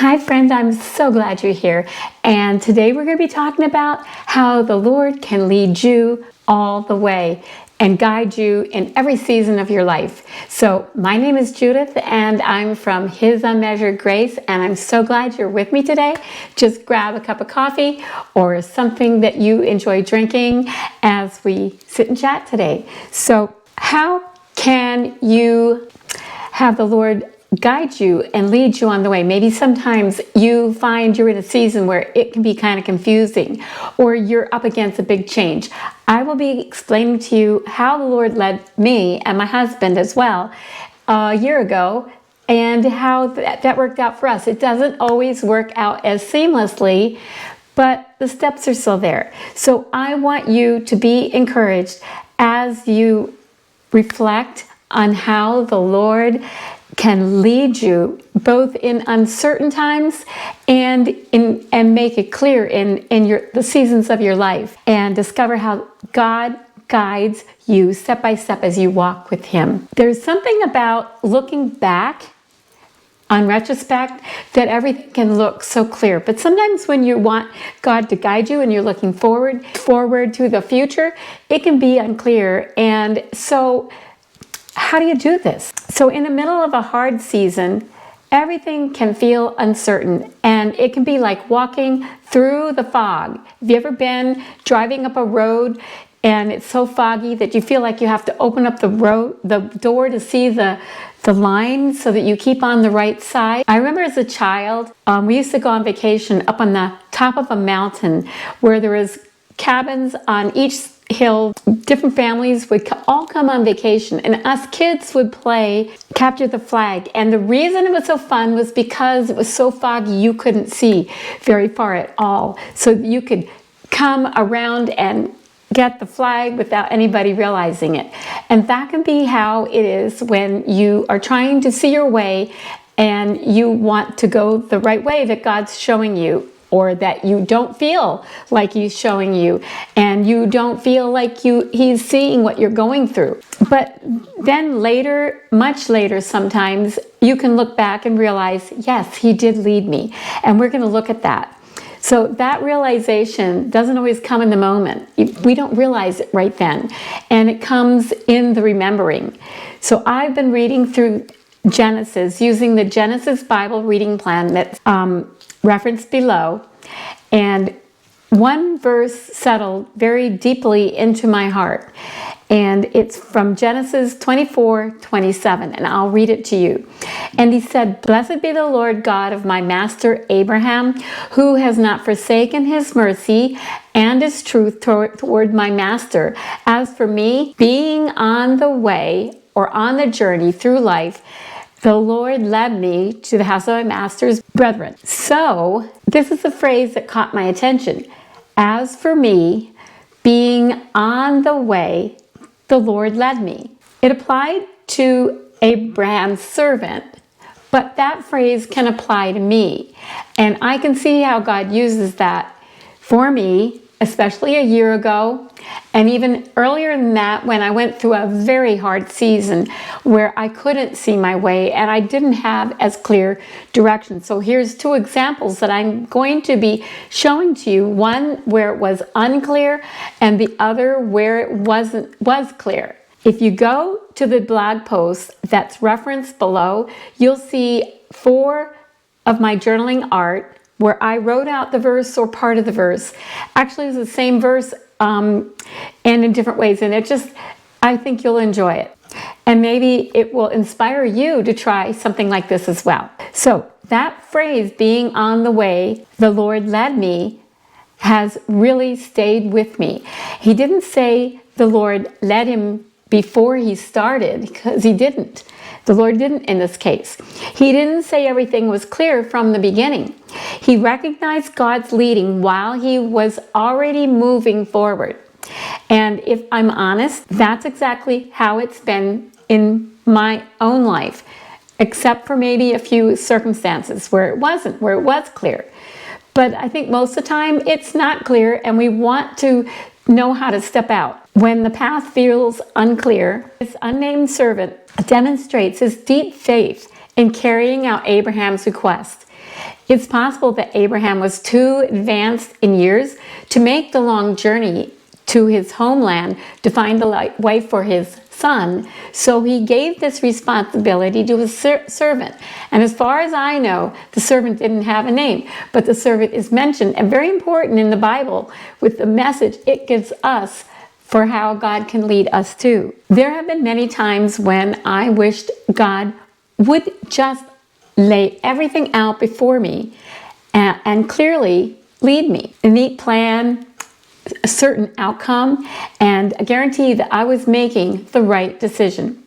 Hi friends, I'm so glad you're here. And today we're going to be talking about how the Lord can lead you all the way and guide you in every season of your life. So my name is Judith and I'm from His Unmeasured Grace, and I'm so glad you're with me today. Just grab a cup of coffee or something that you enjoy drinking as we sit and chat today. So how can you have the Lord guide you and lead you on the way? Maybe sometimes you find you're in a season where it can be kind of confusing, or you're up against a big change. I will be explaining to you how the Lord led me and my husband as well a year ago, and how that worked out for us. It doesn't always work out as seamlessly, but the steps are still there. So I want you to be encouraged as you reflect on how the Lord can lead you both in uncertain times and make it clear in the seasons of your life, and discover how God guides you step by step as you walk with Him. There's something about looking back on retrospect that everything can look so clear, but sometimes when you want God to guide you and you're looking forward to the future, it can be unclear. And so how do you do this? So in the middle of a hard season, everything can feel uncertain, and it can be like walking through the fog. Have you ever been driving up a road and it's so foggy that you feel like you have to open up the door to see the line so that you keep on the right side? I remember as a child, we used to go on vacation up on the top of a mountain where there was cabins on each hill. Different families would all come on vacation, and us kids would play capture the flag. And the reason it was so fun was because it was so foggy you couldn't see very far at all. So you could come around and get the flag without anybody realizing it. And that can be how it is when you are trying to see your way and you want to go the right way that God's showing you, or that you don't feel like He's showing you, and you don't feel like He's seeing what you're going through. But then later, much later sometimes, you can look back and realize, yes, He did lead me. And we're going to look at that. So that realization doesn't always come in the moment. We don't realize it right then. And it comes in the remembering. So I've been reading through Genesis using the Genesis Bible reading plan that's referenced below, and one verse settled very deeply into my heart, and it's from Genesis 24:27, and I'll read it to you. And he said, "Blessed be the Lord God of my master Abraham, who has not forsaken his mercy and his truth toward my master. As for me, being on the way, or on the journey through life, the Lord led me to the house of my master's brethren." So this is the phrase that caught my attention. As for me, being on the way, the Lord led me. It applied to Abraham's servant, but that phrase can apply to me. And I can see how God uses that for me, especially a year ago, and even earlier than that, when I went through a very hard season where I couldn't see my way and I didn't have as clear direction. So here's two examples that I'm going to be showing to you. One where it was unclear, and the other where it was clear. If you go to the blog post that's referenced below, you'll see 4 of my journaling art where I wrote out the verse or part of the verse. Actually, it's the same verse and in different ways. And I think you'll enjoy it. And maybe it will inspire you to try something like this as well. So that phrase, being on the way, the Lord led me, has really stayed with me. He didn't say the Lord led him before he started, because he didn't. The Lord didn't in this case. He didn't say everything was clear from the beginning. He recognized God's leading while he was already moving forward. And if I'm honest, that's exactly how it's been in my own life, except for maybe a few circumstances where it was clear. But I think most of the time it's not clear, and we want to know how to step out. When the path feels unclear, this unnamed servant demonstrates his deep faith in carrying out Abraham's request. It's possible that Abraham was too advanced in years to make the long journey to his homeland to find a wife for his son, so he gave this responsibility to his servant. And as far as I know, the servant didn't have a name, but the servant is mentioned, and very important in the Bible with the message it gives us for how God can lead us too. There have been many times when I wished God would just lay everything out before me and clearly lead me. A neat plan, a certain outcome, and a guarantee that I was making the right decision.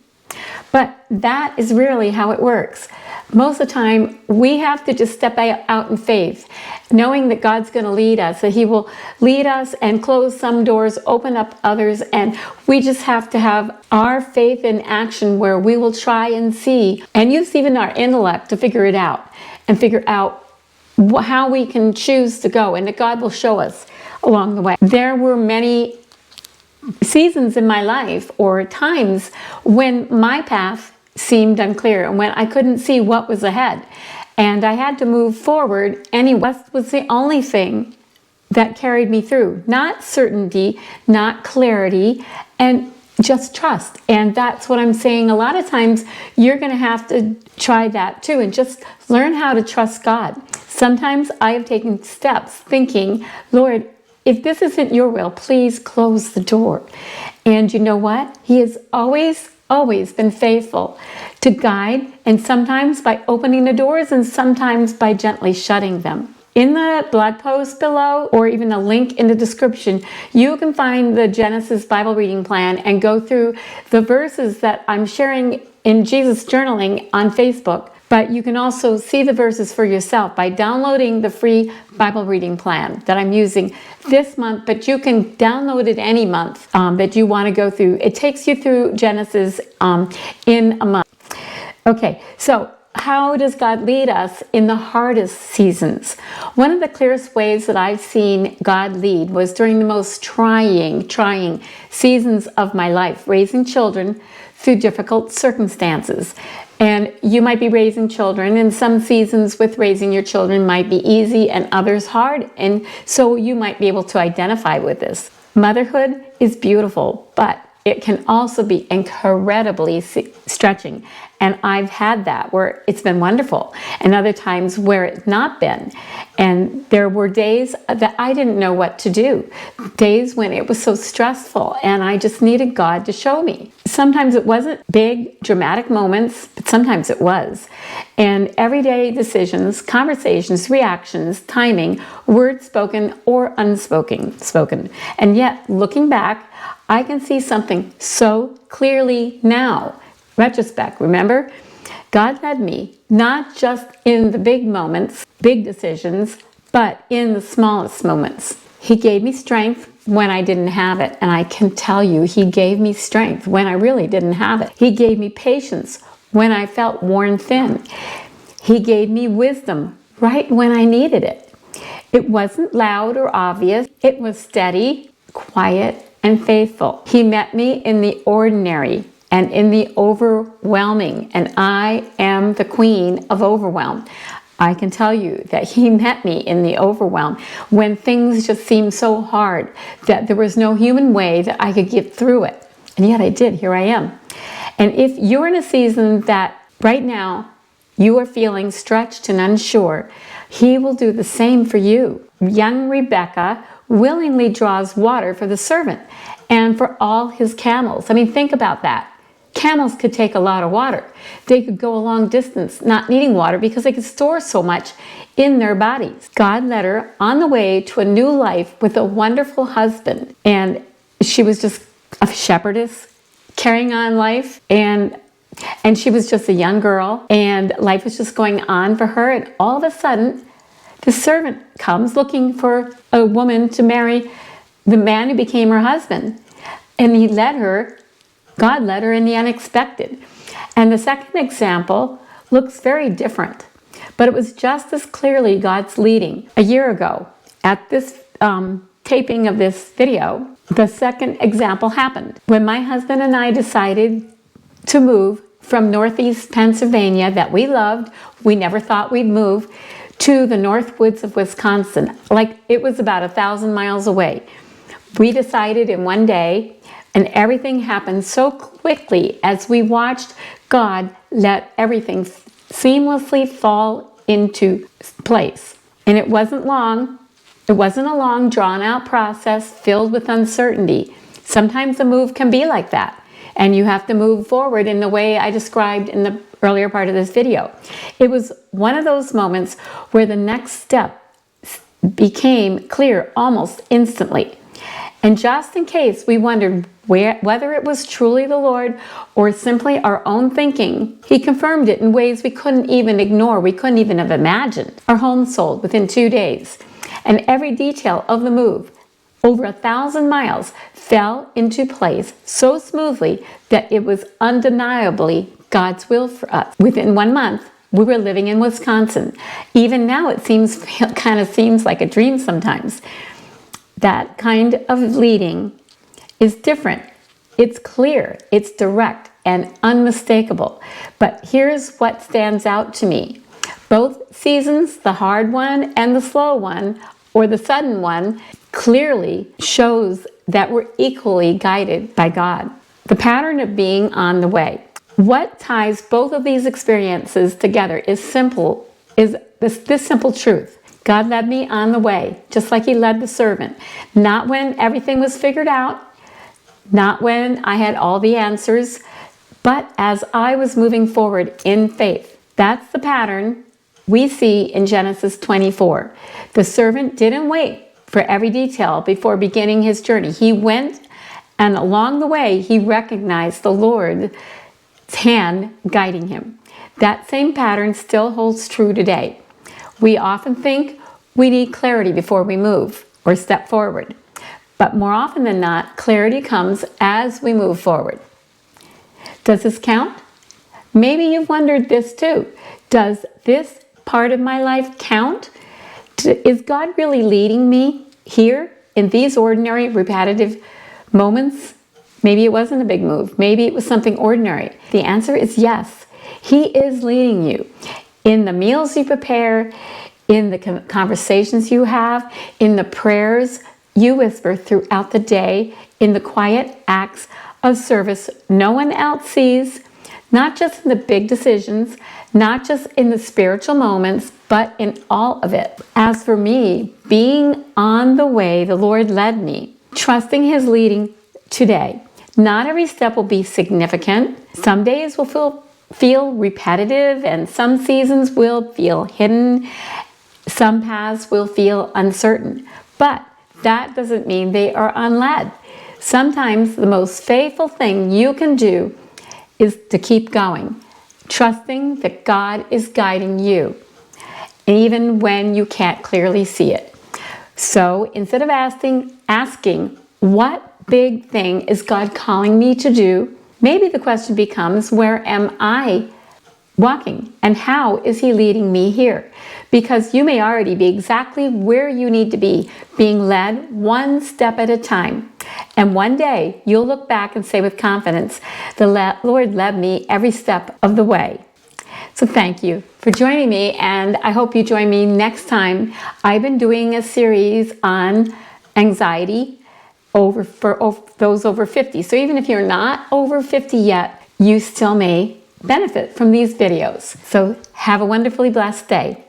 But that is rarely how it works. Most of the time, we have to just step out in faith, knowing that God's going to lead us, that He will lead us and close some doors, open up others, and we just have to have our faith in action where we will try and see and use even our intellect to figure it out and figure out how we can choose to go, and that God will show us along the way. There were many seasons in my life or times when my path seemed unclear and when I couldn't see what was ahead, and I had to move forward anyway. That was the only thing that carried me through. Not certainty, not clarity, and just trust. And that's what I'm saying. A lot of times you're going to have to try that too and just learn how to trust God. Sometimes I have taken steps thinking, Lord, if this isn't your will, please close the door. And you know what? He has always been faithful to guide, and sometimes by opening the doors and sometimes by gently shutting them. In the blog post below, or even a link in the description, you can find the Genesis Bible reading plan and go through the verses that I'm sharing in Jesus Journaling on Facebook. But you can also see the verses for yourself by downloading the free Bible reading plan that I'm using this month, but you can download it any month that you want to go through. It takes you through Genesis in a month. Okay, so how does God lead us in the hardest seasons? One of the clearest ways that I've seen God lead was during the most trying seasons of my life, raising children through difficult circumstances. And you might be raising children, and some seasons with raising your children might be easy and others hard, and so you might be able to identify with this. Motherhood is beautiful, but it can also be incredibly stretching. And I've had that where it's been wonderful, and other times where it's not been. And there were days that I didn't know what to do. Days when it was so stressful and I just needed God to show me. Sometimes it wasn't big, dramatic moments, but sometimes it was. And everyday decisions, conversations, reactions, timing, words spoken or unspoken. And yet, looking back, I can see something so clearly now. Retrospect, remember? God led me not just in the big moments, big decisions, but in the smallest moments. He gave me strength when I didn't have it. And I can tell you, He gave me strength when I really didn't have it. He gave me patience when I felt worn thin. He gave me wisdom right when I needed it. It wasn't loud or obvious. It was steady, quiet, and faithful. He met me in the ordinary and in the overwhelming, and I am the queen of overwhelm. I can tell you that He met me in the overwhelm when things just seemed so hard that there was no human way that I could get through it. And yet I did. Here I am. And if you're in a season that right now you are feeling stretched and unsure, He will do the same for you. Young Rebecca willingly draws water for the servant and for all his camels. I mean, think about that. Camels could take a lot of water. They could go a long distance not needing water because they could store so much in their bodies. God led her on the way to a new life with a wonderful husband. And she was just a shepherdess carrying on life. And she was just a young girl. And life was just going on for her. And all of a sudden, the servant comes looking for a woman to marry the man who became her husband. And God led her in the unexpected. And the second example looks very different, but it was just as clearly God's leading. A year ago, at this taping of this video, the second example happened. When my husband and I decided to move from Northeast Pennsylvania that we loved, we never thought we'd move, to the north woods of Wisconsin, like it was about 1,000 miles away. We decided in one day, and everything happened so quickly as we watched God let everything seamlessly fall into place. And it wasn't long. It wasn't a long, drawn-out process filled with uncertainty. Sometimes a move can be like that, and you have to move forward in the way I described in the earlier part of this video. It was one of those moments where the next step became clear almost instantly. And just in case we wondered whether it was truly the Lord or simply our own thinking, He confirmed it in ways we couldn't even ignore, we couldn't even have imagined. Our home sold within 2 days, and every detail of the move, over 1,000 miles, fell into place so smoothly that it was undeniably God's will for us. Within 1 month, we were living in Wisconsin. Even now, it kind of seems like a dream sometimes. That kind of leading is different. It's clear, it's direct, and unmistakable. But here's what stands out to me. Both seasons, the hard one and the slow one, or the sudden one, clearly shows that we're equally guided by God. The pattern of being on the way. What ties both of these experiences together is this simple truth. God led me on the way, just like He led the servant. Not when everything was figured out, not when I had all the answers, but as I was moving forward in faith. That's the pattern we see in Genesis 24. The servant didn't wait for every detail before beginning his journey. He went, and along the way, he recognized the Lord's hand guiding him. That same pattern still holds true today. We often think we need clarity before we move or step forward. But more often than not, clarity comes as we move forward. Does this count? Maybe you've wondered this too. Does this part of my life count? Is God really leading me here in these ordinary, repetitive moments? Maybe it wasn't a big move. Maybe it was something ordinary. The answer is yes. He is leading you in the meals you prepare, in the conversations you have, in the prayers you whisper throughout the day, in the quiet acts of service no one else sees, not just in the big decisions, not just in the spiritual moments, but in all of it. As for me, being on the way the Lord led me, trusting His leading today. Not every step will be significant. Some days will feel repetitive, and some seasons will feel hidden. Some paths will feel uncertain, but that doesn't mean they are unled. Sometimes the most faithful thing you can do is to keep going, trusting that God is guiding you, even when you can't clearly see it. So instead of asking, what big thing is God calling me to do? Maybe the question becomes, where am I walking, and how is He leading me here? Because you may already be exactly where you need to be, being led one step at a time. And one day you'll look back and say with confidence, the Lord led me every step of the way. So thank you for joining me, and I hope you join me next time. I've been doing a series on anxiety for those over 50. So even if you're not over 50 yet, you still may benefit from these videos. So have a wonderfully blessed day.